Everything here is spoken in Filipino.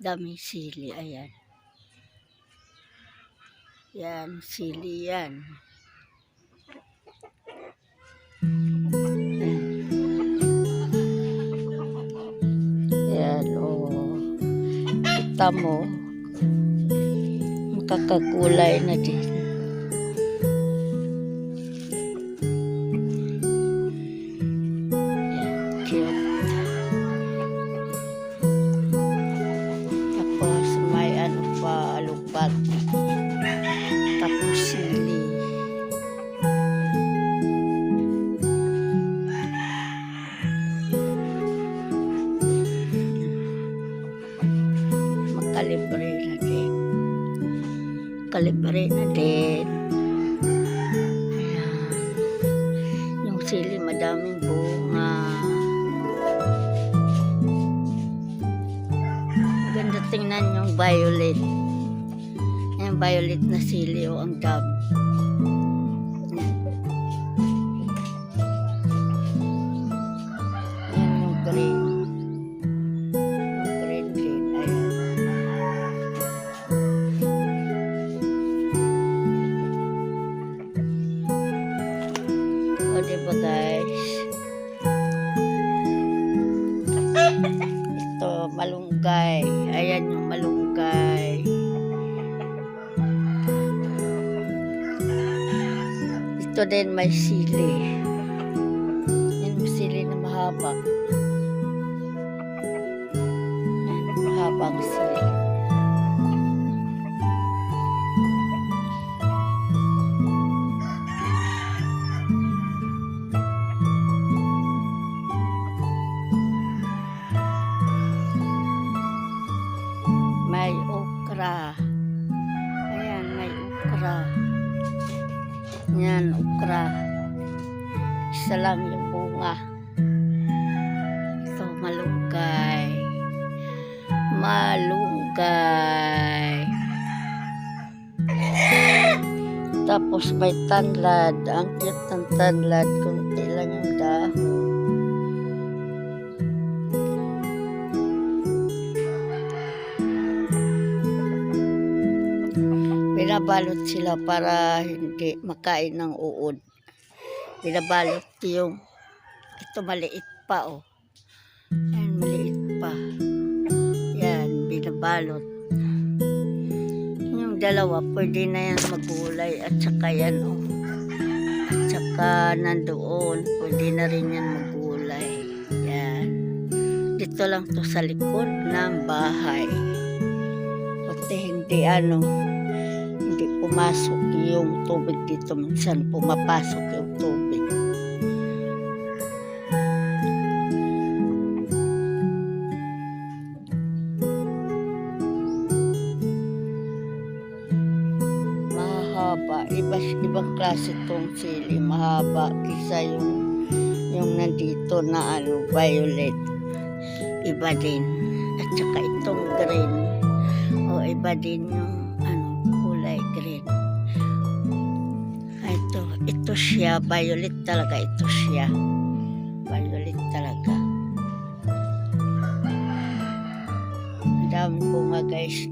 Daming sili, ayan. Yan, sili yan. Yan, oh. Kita mo, makakakulay na din. Yan, cute. Tapos may ano pa, alugbati. Tapos sili. Makalibre na din. Kalibre na din. Ayan. Yung sili madaming bunga. Maganda tingnan yung violet. Yung violet na sili o ang dami. Yan yung green. Yung green. Ayan. O diba guys? Ito, malunggay. Ayan yung malunggay. Ito din may sili. Yan yung sili na mahaba. Yan, mahabang sili. May okra. Ayan, may okra. Yan, okra. Isa lang yung bunga. Ito, malunggay. Malunggay. Tapos may tanlad. Ang cute ng tanlad. Kunti lang yung dahon. Binabalot sila para hindi makain ng uod. Binabalot yung ito maliit pa oh. Ayan, maliit pa. Yan, binabalot. Yung dalawa, pwede na yan magulay at saka yan oh. At saka nandoon, pwede na rin yan magulay. Yan. Dito lang to sa likod ng bahay. Pati hindi ano, hindi pumasok yung tubig dito. Minsan pumapasok yung tubig. Mahaba. Ibang klase itong sili. Mahaba kisa yung nandito na ano, violet. Iba din. At saka itong green. O iba din yung green. Ito siya, violet talaga ito siya. Violet talaga. Ang dami bunga guys.